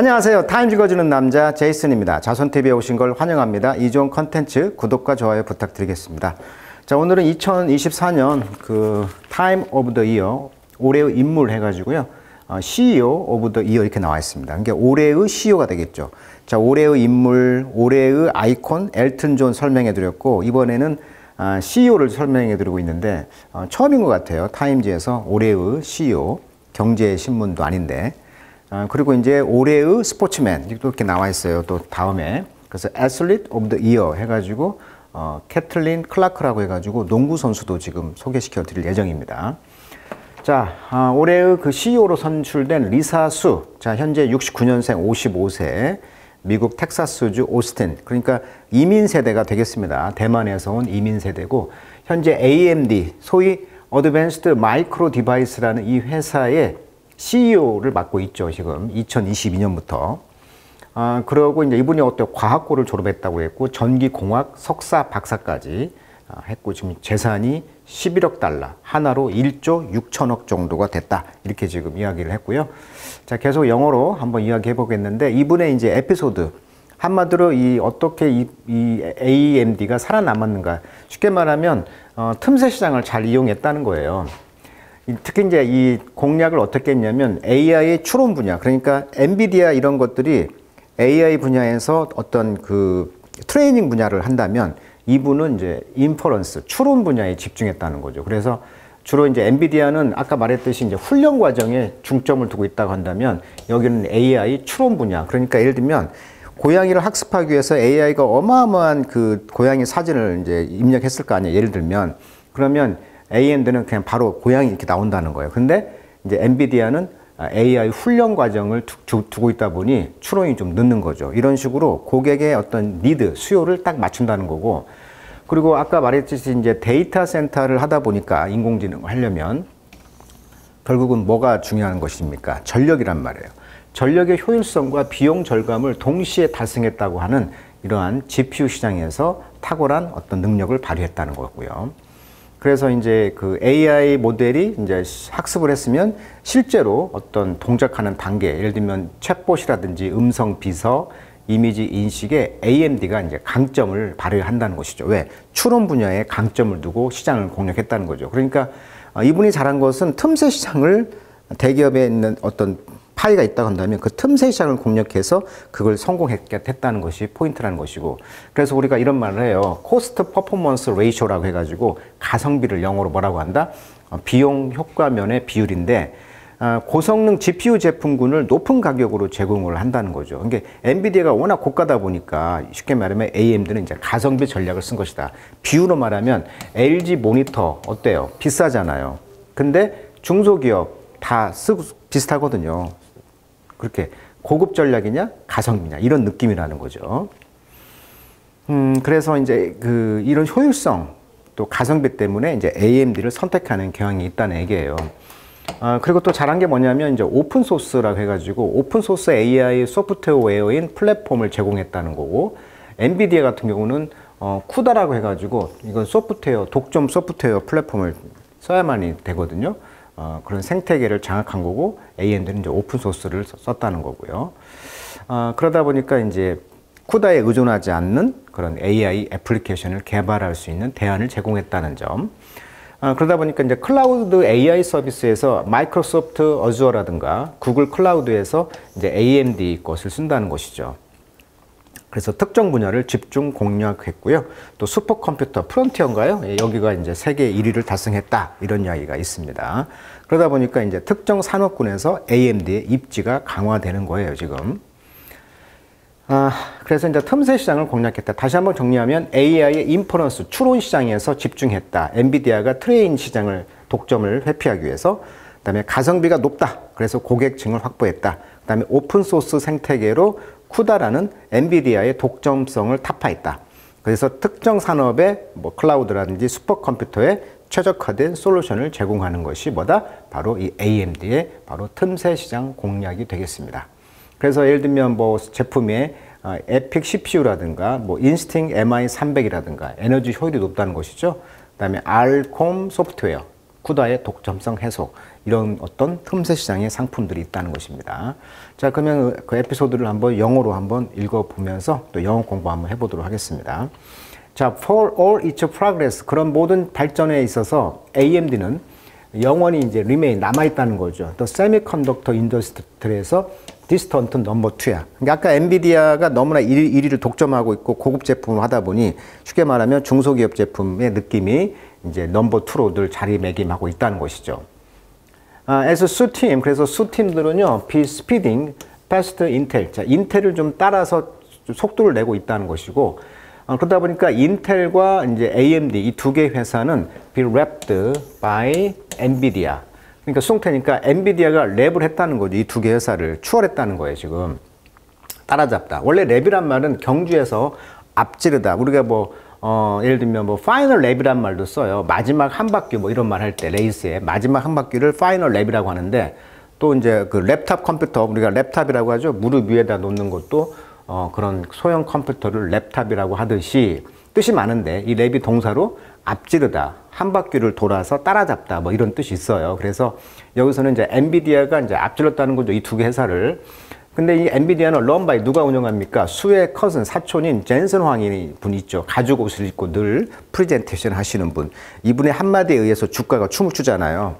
안녕하세요. 타임 읽어주는 남자 제이슨입니다. 자손TV에 오신 걸 환영합니다. 이 좋은 컨텐츠 구독과 좋아요 부탁드리겠습니다. 자, 오늘은 2024년 그 타임 오브 더 이어 올해의 인물 해가지고요. CEO 오브 더 이어 이렇게 나와 있습니다. 그러니까 올해의 CEO가 되겠죠. 자, 올해의 인물, 올해의 아이콘 엘튼 존 설명해 드렸고, 이번에는 CEO를 설명해 드리고 있는데 처음인 것 같아요. 타임즈에서 올해의 CEO, 경제신문도 아닌데. 그리고 이제 올해의 스포츠맨 이렇게 나와 있어요. 또 다음에 그래서 애슬리트 오브 더 이어 해가지고 캐틀린 클라크라고 해가지고 농구 선수도 지금 소개시켜 드릴 예정입니다. 자, 올해의 그 CEO로 선출된 리사 수. 자, 현재 69년생 55세, 미국 텍사스주 오스틴. 그러니까 이민 세대가 되겠습니다. 대만에서 온 이민 세대고, 현재 AMD, 소위 어드밴스드 마이크로 디바이스라는 이 회사의 CEO를 맡고 있죠. 지금 2022년부터. 그러고 이제 이분이 어떤 과학고를 졸업했다고 했고, 전기공학 석사 박사까지 했고, 지금 재산이 11억 달러, 하나로 1조 6천억 정도가 됐다. 이렇게 지금 이야기를 했고요. 자, 계속 영어로 한번 이야기해 보겠는데, 이분의 이제 에피소드, 한마디로 어떻게 이 AMD가 살아남았는가. 쉽게 말하면, 틈새 시장을 잘 이용했다는 거예요. 특히 이제 이 공략을 어떻게 했냐면 AI의 추론 분야, 그러니까 엔비디아 이런 것들이 AI 분야에서 어떤 그 트레이닝 분야를 한다면 이분은 이제 인퍼런스, 추론 분야에 집중했다는 거죠. 그래서 주로 이제 엔비디아는 아까 말했듯이 이제 훈련 과정에 중점을 두고 있다고 한다면 여기는 AI 추론 분야. 그러니까 예를 들면 고양이를 학습하기 위해서 AI가 어마어마한 그 고양이 사진을 이제 입력했을 거 아니에요. 예를 들면 그러면 AMD는 그냥 바로 고양이 이렇게 나온다는 거예요. 근데 이제 엔비디아는 AI 훈련 과정을 두고 있다 보니 추론이 좀 늦는 거죠. 이런 식으로 고객의 어떤 니드, 수요를 딱 맞춘다는 거고, 그리고 아까 말했듯이 이제 데이터 센터를 하다 보니까 인공지능을 하려면 결국은 뭐가 중요한 것입니까? 전력이란 말이에요. 전력의 효율성과 비용 절감을 동시에 달성했다고 하는 이러한 GPU 시장에서 탁월한 어떤 능력을 발휘했다는 거고요. 그래서 이제 그 AI 모델이 이제 학습을 했으면 실제로 어떤 동작하는 단계, 예를 들면 챗봇이라든지 음성 비서, 이미지 인식에 AMD가 이제 강점을 발휘한다는 것이죠. 왜? 추론 분야에 강점을 두고 시장을 공략했다는 거죠. 그러니까 이분이 잘한 것은 틈새 시장을, 대기업에 있는 어떤 파이가 있다고 한다면 그 틈새 시장을 공략해서 그걸 성공했다는 것이 포인트라는 것이고, 그래서 우리가 이런 말을 해요. 코스트 퍼포먼스 레이쇼라고 해가지고 가성비를 영어로 뭐라고 한다? 비용 효과면의 비율인데, 고성능 GPU 제품군을 높은 가격으로 제공을 한다는 거죠. 그러니까 엔비디아가 워낙 고가다 보니까 쉽게 말하면 AMD는 이제 가성비 전략을 쓴 것이다. 비유로 말하면 LG 모니터 어때요? 비싸잖아요. 근데 중소기업 다 쓰고 비슷하거든요. 그렇게 고급 전략이냐 가성비냐 이런 느낌이라는 거죠. 그래서 이제 이런 효율성 또 가성비 때문에 이제 AMD를 선택하는 경향이 있다는 얘기예요. 그리고 또 잘한 게 뭐냐면 이제 오픈 소스라고 해가지고 오픈 소스 AI 소프트웨어인 플랫폼을 제공했다는 거고, 엔비디아 같은 경우는 쿠다라고 해가지고 이건 소프트웨어, 독점 소프트웨어 플랫폼을 써야만이 되거든요. 그런 생태계를 장악한 거고, AMD는 이제 오픈 소스를 썼다는 거고요. 그러다 보니까 이제 쿠다에 의존하지 않는 그런 AI 애플리케이션을 개발할 수 있는 대안을 제공했다는 점. 그러다 보니까 이제 클라우드 AI 서비스에서 마이크로소프트 어주어라든가 구글 클라우드에서 이제 AMD 것을 쓴다는 것이죠. 그래서 특정 분야를 집중 공략했고요. 또 슈퍼컴퓨터 프론티어인가요? 여기가 이제 세계 1위를 달성했다. 이런 이야기가 있습니다. 그러다 보니까 이제 특정 산업군에서 AMD의 입지가 강화되는 거예요, 지금. 그래서 이제 틈새 시장을 공략했다. 다시 한번 정리하면 AI의 인퍼런스, 추론 시장에서 집중했다. 엔비디아가 트레인 시장을 독점을 회피하기 위해서. 그다음에 가성비가 높다. 그래서 고객층을 확보했다. 그다음에 오픈소스 생태계로 쿠다라는 엔비디아의 독점성을 타파했다. 그래서 특정 산업의 뭐 클라우드라든지 슈퍼컴퓨터에 최적화된 솔루션을 제공하는 것이 뭐다? 바로 이 AMD의 바로 틈새 시장 공략이 되겠습니다. 그래서 예를 들면 뭐 제품의 에픽 CPU라든가 뭐 인스팅 MI300이라든가 에너지 효율이 높다는 것이죠. 그다음에 알콤 소프트웨어, 쿠다의 독점성 해소, 이런 어떤 틈새 시장의 상품들이 있다는 것입니다. 자, 그러면 그 에피소드를 한번 영어로 한번 읽어보면서 또 영어 공부 한번 해보도록 하겠습니다. 자, for all its progress, 그런 모든 발전에 있어서 AMD는 영원히 이제 remain, 남아있다는 거죠. 또 semiconductor industry에서 distant number 2야. 그러니까 아까 엔비디아가 너무나 1위를 독점하고 있고 고급 제품을 하다 보니 쉽게 말하면 중소기업 제품의 느낌이 이제 넘버 2로 늘 자리매김하고 있다는 것이죠. as Su team, 그래서 Su 팀들은요, be speeding past Intel. 자, 인텔을 좀 따라서 속도를 내고 있다는 것이고, 그러다 보니까 인텔과 이제 AMD 이 두 개의 회사는 be wrapped by NVIDIA. 그러니까 수동태니까 엔비디아가 랩을 했다는 거죠. 이 두 개 회사를 추월했다는 거예요, 지금. 따라잡다. 원래 랩이란 말은 경주에서 앞지르다. 우리가 뭐, 예를 들면 뭐, 파이널 랩이란 말도 써요. 마지막 한 바퀴 뭐 이런 말 할 때, 레이스에. 마지막 한 바퀴를 파이널 랩이라고 하는데, 또 이제 그 랩탑 컴퓨터, 우리가 랩탑이라고 하죠. 무릎 위에다 놓는 것도, 그런 소형 컴퓨터를 랩탑이라고 하듯이, 뜻이 많은데, 이 랩이 동사로 앞지르다, 한 바퀴를 돌아서 따라잡다, 뭐 이런 뜻이 있어요. 그래서 여기서는 이제 엔비디아가 이제 앞질렀다는 거죠. 이 두 개 회사를. 근데 이 엔비디아는 run by 누가 운영합니까? 수의 커슨, 사촌인 젠슨 황이 분 있죠. 가죽 옷을 입고 늘 프레젠테이션 하시는 분. 이분의 한마디에 의해서 주가가 춤을 추잖아요.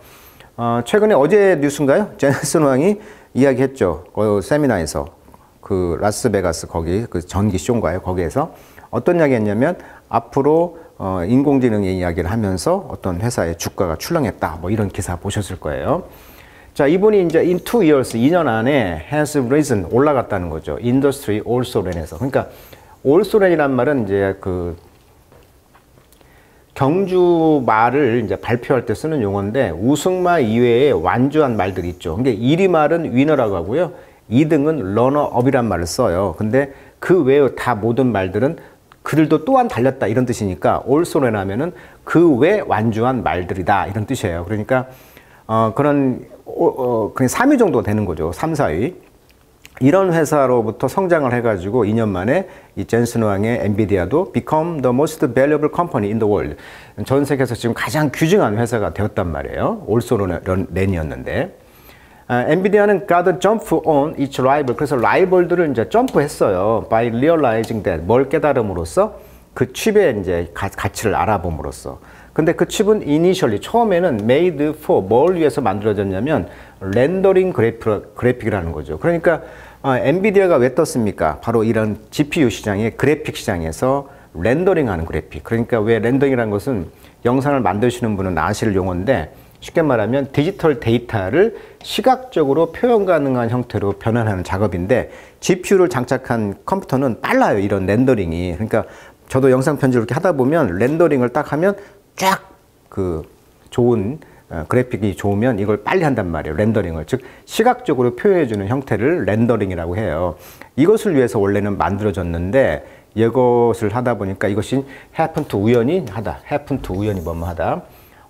최근에 어제 뉴스인가요? 젠슨 황이 이야기했죠. 세미나에서. 그 라스베가스 거기, 그 전기 쇼인가요? 거기에서. 어떤 이야기 했냐면, 앞으로 인공지능의 이야기를 하면서 어떤 회사의 주가가 출렁했다. 뭐 이런 기사 보셨을 거예요. 자, 이분이 이제 in 2 years, 2년 안에 has risen, 올라갔다는 거죠. industry also ran에서. 그러니까 also ran이란 말은 이제 그 경주 말을 이제 발표할 때 쓰는 용어인데 우승마 이외에 완주한 말들이 있죠. 근데 1위 말은 위너라고 하고요. 2등은 러너업이란 말을 써요. 근데 그 외에 다 모든 말들은 그들도 또한 달렸다 이런 뜻이니까 also ran 하면은 그 외 완주한 말들이다 이런 뜻이에요. 그러니까 그런 그냥 3위 정도 되는 거죠. 3, 4위. 이런 회사로부터 성장을 해가지고 2년 만에 이 젠슨 황의 엔비디아도 become the most valuable company in the world. 전 세계에서 지금 가장 귀중한 회사가 되었단 말이에요. also ran이었는데. 엔비디아는 got a jump on its rival. 그래서 라이벌들을 이제 점프했어요. by realizing that. 뭘 깨달음으로써? 그 칩의 이제 가치를 알아봄으로써. 근데 그 칩은 initially 처음에는 made for 뭘 위해서 만들어졌냐면 렌더링 그래픽이라는 거죠. 그러니까 엔비디아가 왜 떴습니까? 바로 이런 GPU 시장의 그래픽 시장에서 렌더링하는 그래픽. 그러니까 왜 렌더링이라는 것은 영상을 만드시는 분은 아실 용어인데 쉽게 말하면 디지털 데이터를 시각적으로 표현 가능한 형태로 변환하는 작업인데 GPU를 장착한 컴퓨터는 빨라요. 이런 렌더링이. 그러니까 저도 영상 편집을 이렇게 하다 보면 렌더링을 딱 하면 쫙 그 좋은 그래픽이 좋으면 이걸 빨리 한단 말이에요. 렌더링을. 즉 시각적으로 표현해주는 형태를 렌더링이라고 해요. 이것을 위해서 원래는 만들어졌는데 이것을 하다 보니까 이것이 happen to 우연히 하다. happen to 우연히 뭐뭐 하다.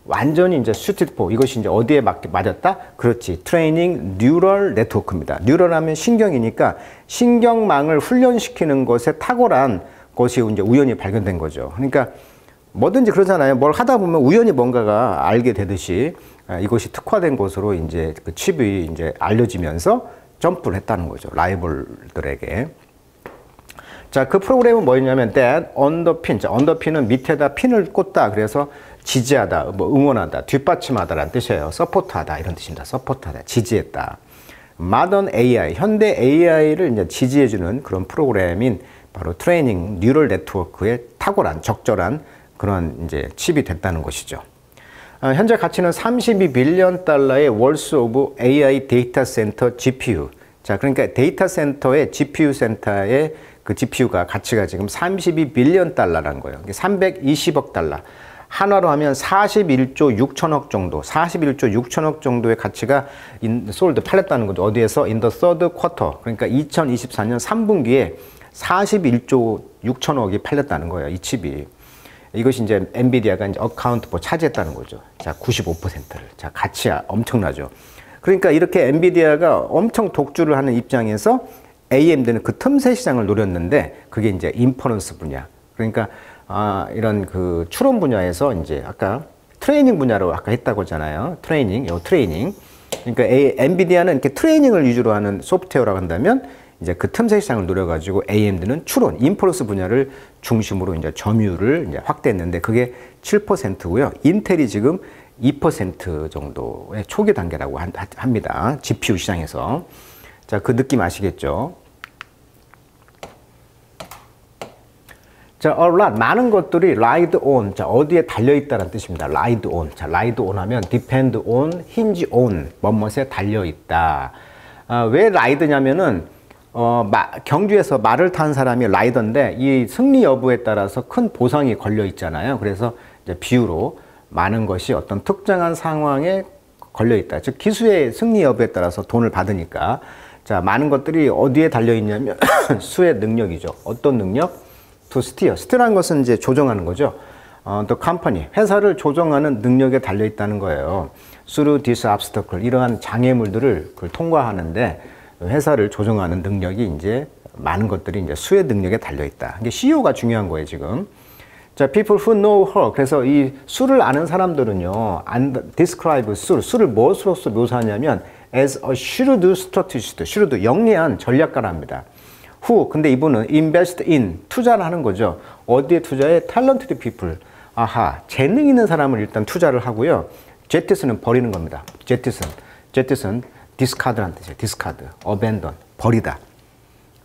완전히 이제 suited for 이것이 이제 어디에 맞았다? 그렇지. 트레이닝 뉴럴 네트워크입니다. 뉴럴 하면 신경이니까 신경망을 훈련시키는 것에 탁월한 것이 이제 우연히 발견된 거죠. 그러니까 뭐든지 그러잖아요. 뭘 하다 보면 우연히 뭔가가 알게 되듯이 이것이 특화된 것으로 이제 그 칩이 이제 알려지면서 점프를 했다는 거죠. 라이벌들에게. 자, 그 프로그램은 뭐였냐면 that underpin. 자, underpin은 밑에다 핀을 꽂다. 그래서 지지하다, 뭐 응원하다, 뒷받침하다라는 뜻이에요. 서포트하다 이런 뜻입니다. 서포트하다, 지지했다. modern AI, 현대 AI를 이제 지지해주는 그런 프로그램인 바로 트레이닝 뉴럴 네트워크의 탁월한, 적절한 그런 이제 칩이 됐다는 것이죠. 현재 가치는 32빌리언 달러의 월스 오브 AI 데이터 센터 GPU. 자, 그러니까 데이터 센터의 GPU 센터의 그 GPU가 가치가 지금 32빌리언 달러라는 거예요. 320억 달러. 한화로 하면 41조 6천억 정도, 41조 6천억 정도의 가치가 솔드 팔렸다는 거죠. 어디에서? in the third quarter. 그러니까 2024년 3분기에 41조 6천억이 팔렸다는 거예요. 이 칩이. 이것이 이제 엔비디아가 이제 어카운트 차지했다는 거죠. 자, 95%를. 자, 가치야 엄청나죠. 그러니까 이렇게 엔비디아가 엄청 독주를 하는 입장에서 AMD는 그 틈새 시장을 노렸는데 그게 이제 인퍼런스 분야. 그러니까 이런 그 추론 분야에서 이제 아까 트레이닝 분야로 아까 했다고 하잖아요. 트레이닝. 그러니까 엔비디아는 이렇게 트레이닝을 위주로 하는 소프트웨어라고 한다면 이제 그 틈새 시장을 노려가지고 AMD는 추론, 인퍼런스 분야를 중심으로 이제 점유율을 이제 확대했는데 그게 7%고요. 인텔이 지금 2% 정도의 초기 단계라고 합니다. GPU 시장에서. 자, 그 느낌 아시겠죠? 자, a lot, 많은 것들이 ride on, 자, 어디에 달려있다는 뜻입니다. ride on. 자, ride on 하면 depend on, hinge on, 뭐뭐에 달려있다. 왜 ride냐면은, 경주에서 말을 탄 사람이 라이더인데, 이 승리 여부에 따라서 큰 보상이 걸려 있잖아요. 그래서 이제 비유로 많은 것이 어떤 특정한 상황에 걸려 있다. 즉, 기수의 승리 여부에 따라서 돈을 받으니까. 자, 많은 것들이 어디에 달려있냐면, 수의 능력이죠. 어떤 능력? to steer. steer라는 것은 이제 조정하는 거죠. the company, 회사를 조정하는 능력에 달려있다는 거예요. through this obstacle, 이러한 장애물들을 통과하는데 회사를 조정하는 능력이 이제 많은 것들이 이제 수의 능력에 달려있다. 이게 CEO가 중요한 거예요, 지금. 자, people who know her. 그래서 이 수를 아는 사람들은요, describe 수를 무엇으로서 묘사하냐면 as a shrewd strategist, shrewd, 영리한 전략가랍니다. who, 근데 이분은 invest in, 투자를 하는 거죠. 어디에 투자해? talented people. 아하, 재능 있는 사람을 일단 투자를 하고요. jettison은 버리는 겁니다. jettison, discard라는 뜻이에요. discard, abandon, 버리다.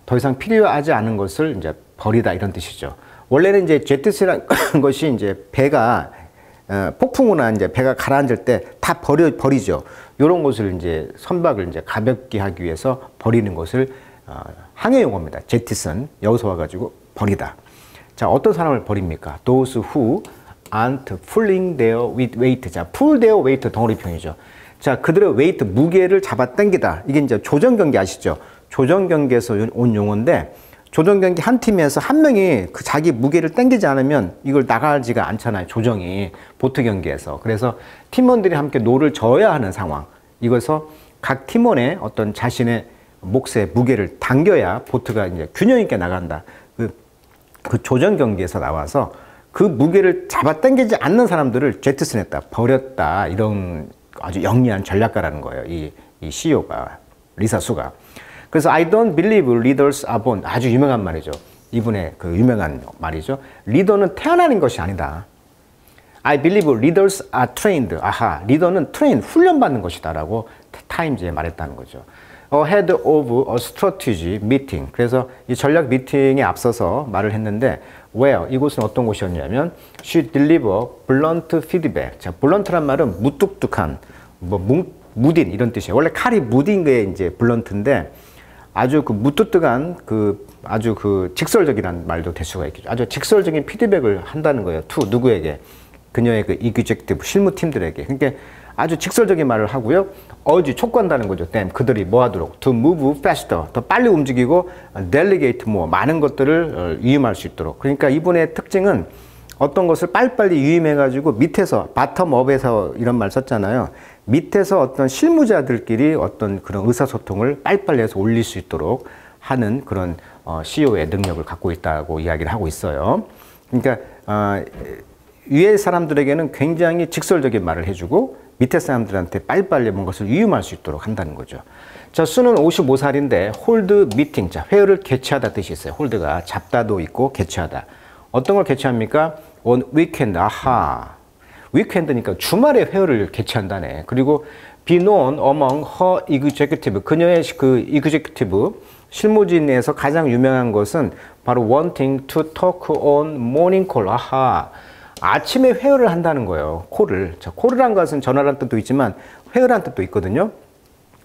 더 이상 필요하지 않은 것을 이제 버리다 이런 뜻이죠. 원래는 이제 jettison이라는 것이 이제 배가 폭풍우나 이제 배가 가라앉을 때 다 버리죠. 이런 것을 이제 선박을 이제 가볍게 하기 위해서 버리는 것을 항해 용어입니다. 제티슨, 여기서 와가지고 버리다. 자, 어떤 사람을 버립니까? Those who aren't pulling their weight. 자, pull their weight 덩어리평이죠. 자, 그들의 weight, 무게를 잡아당기다. 이게 이제 조정경기 아시죠? 조정경기에서 온 용어인데, 조정경기 한 팀에서 한 명이 그 자기 무게를 당기지 않으면 이걸 나가지가 않잖아요. 조정이. 보트 경기에서. 그래서 팀원들이 함께 노를 저어야 하는 상황. 이것서 각 팀원의 어떤 자신의 몫의 무게를 당겨야 보트가 이제 균형 있게 나간다. 그 조정 경기에서 나와서 그 무게를 잡아당기지 않는 사람들을 제트슨했다, 버렸다. 이런 아주 영리한 전략가라는 거예요. 이 CEO가, 리사 수가. 그래서 I don't believe leaders are born. 아주 유명한 말이죠. 이분의 그 유명한 말이죠. 리더는 태어나는 것이 아니다. I believe leaders are trained. 아하, 리더는 train, 훈련받는 것이다라고 타임즈에 말했다는 거죠. Ahead of a strategy meeting. 그래서 이 전략 미팅에 앞서서 말을 했는데, where, 이곳은 어떤 곳이었냐면, she deliver blunt feedback. 자, blunt란 말은 무뚝뚝한, 무딘 이런 뜻이에요. 원래 칼이 무딘 게 이제 블런트인데, 아주 그 무뚝뚝한 아주 직설적이라는 말도 될 수가 있겠죠. 아주 직설적인 피드백을 한다는 거예요. to 누구에게? 그녀의 그 executive 실무팀들에게. 그러니까 아주 직설적인 말을 하고요. 촉구한다는 거죠. 그들이 뭐 하도록? To move faster. 더 빨리 움직이고 delegate more. 많은 것들을 위임할 수 있도록. 그러니까 이분의 특징은 어떤 것을 빨리빨리 위임해가지고 밑에서, 바텀업에서 이런 말 썼잖아요. 밑에서 어떤 실무자들끼리 어떤 그런 의사소통을 빨리빨리 해서 올릴 수 있도록 하는 그런 CEO의 능력을 갖고 있다고 이야기를 하고 있어요. 그러니까 위에 사람들에게는 굉장히 직설적인 말을 해주고 밑에 사람들한테 빨리빨리 뭔가를 위임할 수 있도록 한다는 거죠. 자, 수는 55살인데 홀드 미팅, 자, 회의를 개최하다 뜻이 있어요. 홀드가 잡다도 있고 개최하다. 어떤 걸 개최합니까? on weekend. 아하, 위켄드니까 주말에 회의를 개최한다네. 그리고 be known among her executive. 그녀의 그 executive 실무진 내에서 가장 유명한 것은 바로 wanting to talk on morning call. 아하, 아침에 회의를 한다는 거예요. 콜을. 자, 콜이란 것은 전화란 뜻도 있지만 회의란 뜻도 있거든요.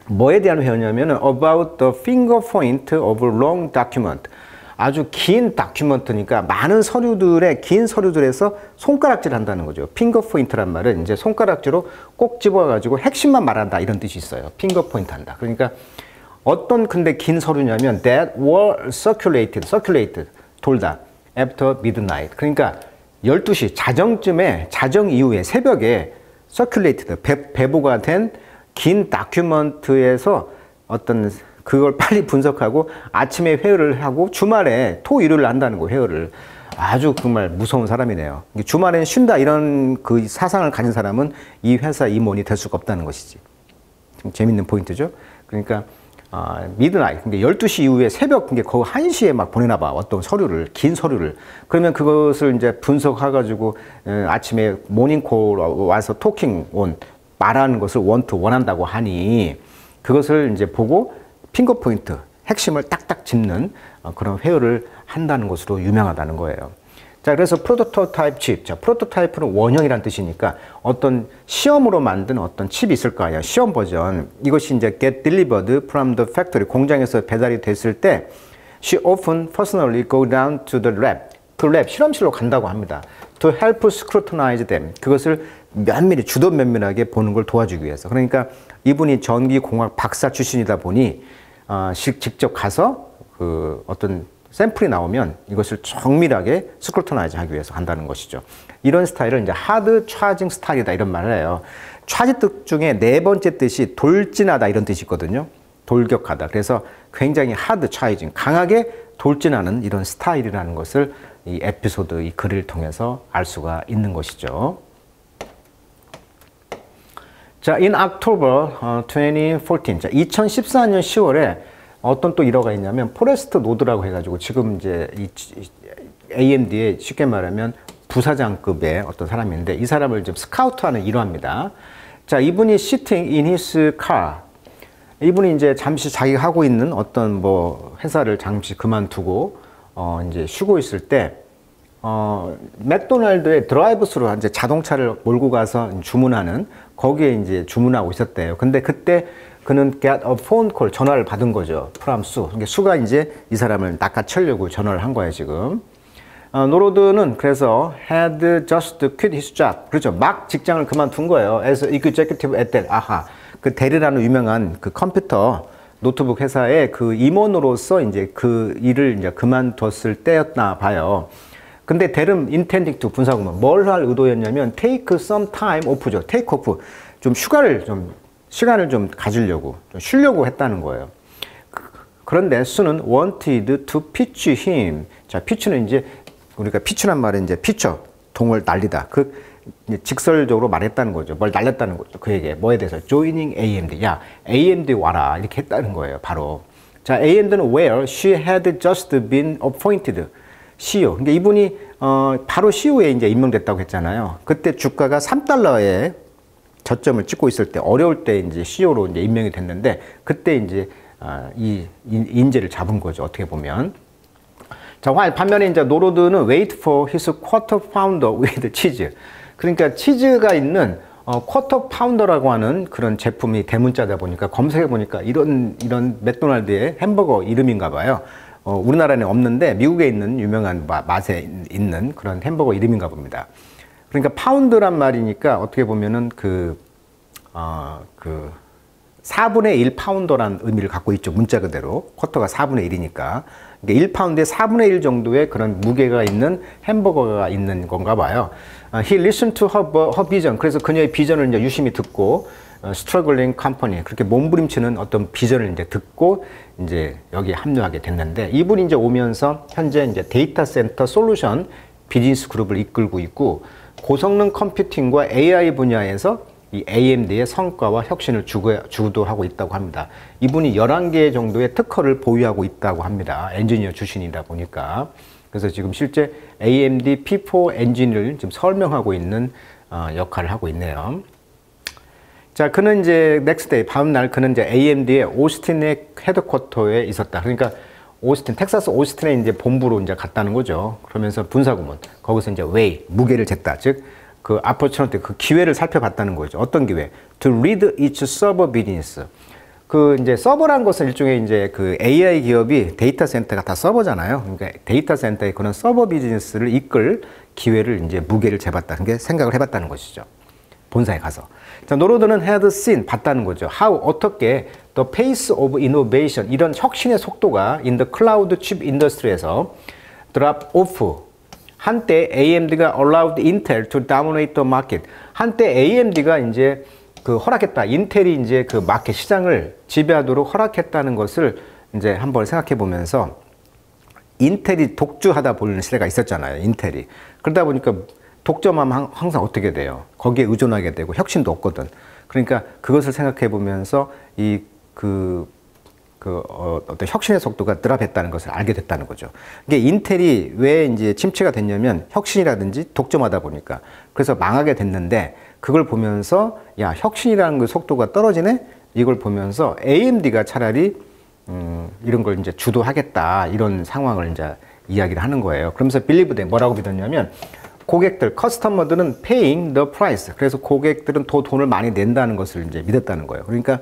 뭐에 대한 회의냐면은 about the finger point of a long document. 아주 긴 다큐멘트니까 많은 서류들의 긴 서류들에서 손가락질 한다는 거죠. 핑거 포인트란 말은 이제 손가락질로 꼭 집어가지고 핵심만 말한다 이런 뜻이 있어요. 핑거 포인트 한다. 그러니까 어떤 근데 긴 서류냐면 that were circulated 돌다 after midnight. 그러니까 12시 자정 이후에 새벽에 circulated 배보가 된 긴 다큐멘트에서 어떤 그걸 빨리 분석하고 아침에 회의를 하고 주말에 토일요일 한다는 거 회의를. 아주 정말 무서운 사람이네요. 주말엔 쉰다 이런 그 사상을 가진 사람은 이 회사 임원이 될 수가 없다는 것이지. 좀 재밌는 포인트죠. 그러니까 미드나잇, 그러니까 12시 이후에 새벽 거의 1시에 막 보내나 봐. 어떤 서류를, 긴 서류를. 그러면 그것을 이제 분석해가지고 아침에 모닝콜 와서 토킹 온, 말하는 것을 원한다고 하니 그것을 이제 보고 핑거 포인트, 핵심을 딱딱 짚는 그런 회의를 한다는 것으로 유명하다는 거예요. 자, 그래서 프로토타입 칩. 자, 프로토타입은 원형이란 뜻이니까 어떤 시험으로 만든 어떤 칩이 있을 거 아니야. 시험 버전. 이것이 이제 get delivered from the factory. 공장에서 배달이 됐을 때 she often personally go down to the lab. 그 랩, 실험실로 간다고 합니다. to help scrutinize them. 그것을 면밀히, 주도 면밀하게 보는 걸 도와주기 위해서. 그러니까 이분이 전기공학 박사 출신이다 보니 직접 가서 그 어떤 샘플이 나오면 이것을 정밀하게 스크루터나이즈 하기 위해서 간다는 것이죠. 이런 스타일을 이제 하드 차징 스타일이다 이런 말을 해요. 차지 뜻 중에 네 번째 뜻이 돌진하다 이런 뜻이 있거든요. 돌격하다. 그래서 굉장히 하드 차이징, 강하게 돌진하는 이런 스타일이라는 것을 이 에피소드, 이 글을 통해서 알 수가 있는 것이죠. 자, in October 2014, 자, 2014년 10월에 어떤 또 일화가 있냐면 포레스트 노드라고 해가지고 지금 이제 이 AMD의 쉽게 말하면 부사장급의 어떤 사람인데 이 사람을 좀 스카우트하는 일화입니다. 자, 이분이 sitting in his car. 이분이 이제 잠시 자기가 하고 있는 어떤 뭐 회사를 잠시 그만두고 이제 쉬고 있을 때 맥도날드의 드라이브스루 이제 자동차를 몰고 가서 주문하는 거기에 이제 주문하고 있었대요. 근데 그때 그는 get a phone call, 전화를 받은 거죠. 프람 수. 그러니까 수가 이제 이 사람을 낚아채려고 전화를 한 거예요, 지금. 노로드는 그래서 had just quit his job. 그렇죠. 막 직장을 그만둔 거예요. as executive at Dell. 아하. 그 델이라는 유명한 그 컴퓨터 노트북 회사의 그 임원으로서 이제 그 일을 이제 그만뒀을 때였나 봐요. 근데 델은 intending to 분사구문. 뭘 할 의도였냐면 take some time off죠. take off. 좀 시간을 좀 가지려고, 좀 쉬려고 했다는 거예요. 그런데 수는 wanted to pitch him. 자, pitch는 이제, 우리가 pitch란 말은 이제 pitcher, 동을 날리다. 직설적으로 말했다는 거죠. 뭘 날렸다는 거죠. 그에게. 뭐에 대해서? joining AMD. 야, AMD 와라. 이렇게 했다는 거예요. 바로. 자, AMD는 where she had just been appointed. CEO. 그러니까 이분이, 바로 CEO에 이제 임명됐다고 했잖아요. 그때 주가가 3달러에 저점을 찍고 있을 때 어려울 때 이제 CEO로 이제 임명이 됐는데 그때 이제 이 인재를 잡은 거죠. 어떻게 보면. 자, 반면에 이제 노로드는 wait for his quarter pounder with cheese. 그러니까 치즈가 있는 쿼터 파운더라고 하는 그런 제품이 대문자다 보니까 검색해 보니까 이런 맥도날드의 햄버거 이름인가 봐요. 우리나라에는 없는데 미국에 있는 유명한 맛에 있는 그런 햄버거 이름인가 봅니다. 그러니까 파운드란 말이니까 어떻게 보면은 4분의 1 파운더란 의미를 갖고 있죠. 문자 그대로. 쿼터가 4분의 1이니까. 그러니까 1파운드에 4분의 1 정도의 그런 무게가 있는 햄버거가 있는 건가 봐요. He listened to her vision. 그래서 그녀의 비전을 이제 유심히 듣고, struggling company. 그렇게 몸부림치는 어떤 비전을 이제 듣고, 이제 여기에 합류하게 됐는데, 이분이 이제 오면서 현재 이제 데이터 센터 솔루션 비즈니스 그룹을 이끌고 있고, 고성능 컴퓨팅과 AI 분야에서 이 AMD의 성과와 혁신을 주도하고 있다고 합니다. 이분이 11개 정도의 특허를 보유하고 있다고 합니다. 엔지니어 출신이다 보니까. 그래서 지금 실제 AMD P4 엔진을 지금 설명하고 있는 역할을 하고 있네요. 자, 그는 이제 넥스트 데이, 다음 날 그는 이제 AMD의 오스틴의 헤드쿼터에 있었다. 그러니까 오스틴, 텍사스 오스틴에 이제 본부로 이제 갔다는 거죠. 그러면서 분사구문, 거기서 이제 웨이, 무게를 쟀다. 즉, 그 opportunity, 그 기회를 살펴봤다는 거죠. 어떤 기회? To lead each server business. 그 이제 서버란 것은 일종의 이제 그 AI 기업이 데이터 센터가 다 서버잖아요. 그러니까 데이터 센터의 그런 서버 비즈니스를 이끌 기회를 이제 무게를 재봤다. 그게 생각을 해봤다는 것이죠. 본사에 가서. 자, 노로드는 had seen, 봤다는 거죠. How, 어떻게 the pace of innovation, 이런 혁신의 속도가 in the cloud chip industry에서 drop off. 한때 AMD가 allowed Intel to dominate the market. 한때 AMD가 이제 그 허락했다. 인텔이 이제 그 마켓 시장을 지배하도록 허락했다는 것을 이제 한번 생각해 보면서 인텔이 독주하다 보는 시대가 있었잖아요. 인텔이. 그러다 보니까 독점하면 항상 어떻게 돼요? 거기에 의존하게 되고 혁신도 없거든. 그러니까 그것을 생각해 보면서 어떤 혁신의 속도가 느슨했다는 것을 알게 됐다는 거죠. 이게 인텔이 왜 이제 침체가 됐냐면 혁신이라든지 독점하다 보니까. 그래서 망하게 됐는데 그걸 보면서 야, 혁신이라는 그 속도가 떨어지네? 이걸 보면서 AMD가 차라리 이런 걸 이제 주도하겠다. 이런 상황을 이제 이야기를 하는 거예요. 그러면서 빌리브대 뭐라고 믿었냐면 고객들, 커스터머들은 paying the price. 그래서 고객들은 더 돈을 많이 낸다는 것을 이제 믿었다는 거예요. 그러니까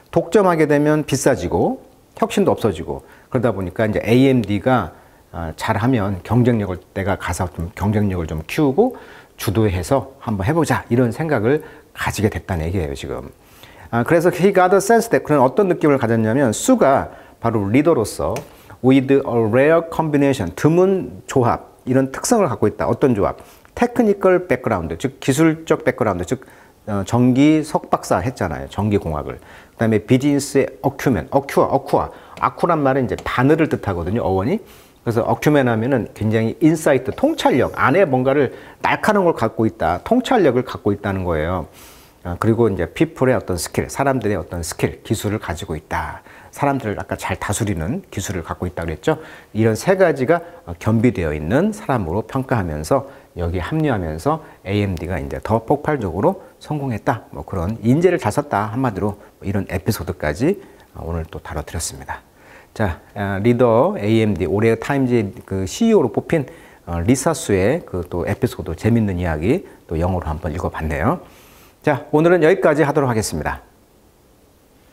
독점하게 되면 비싸지고 혁신도 없어지고 그러다 보니까 이제 AMD가 잘하면 경쟁력을 내가 가서 좀 경쟁력을 좀 키우고 주도해서 한번 해보자 이런 생각을 가지게 됐다는 얘기예요 지금. 그래서 he got a sense that 그런 어떤 느낌을 가졌냐면 수가 바로 리더로서 with a rare combination 드문 조합 이런 특성을 갖고 있다. 어떤 조합? 테크니컬 백그라운드 즉 기술적 백그라운드 즉 전기 석박사 했잖아요. 전기공학을. 그 다음에 비즈니스의 어큐멘, 아쿠란 말은 이제 바늘을 뜻하거든요. 어원이. 그래서 어큐멘 하면은 굉장히 인사이트, 통찰력, 안에 뭔가를 날카로운 걸 갖고 있다. 통찰력을 갖고 있다는 거예요. 그리고 이제 피플의 어떤 스킬, 사람들의 어떤 스킬, 기술을 가지고 있다. 사람들을 아까 잘 다스리는 기술을 갖고 있다 그랬죠. 이런 세 가지가 겸비되어 있는 사람으로 평가하면서 여기 합류하면서 AMD가 이제 더 폭발적으로 성공했다. 뭐 그런 인재를 잘 썼다. 한마디로 이런 에피소드까지 오늘 또 다뤄드렸습니다. 자, 리더 AMD 올해 타임즈의 그 CEO로 뽑힌 리사 수의 그 또 에피소드 재밌는 이야기 또 영어로 한번 읽어봤네요. 자, 오늘은 여기까지 하도록 하겠습니다.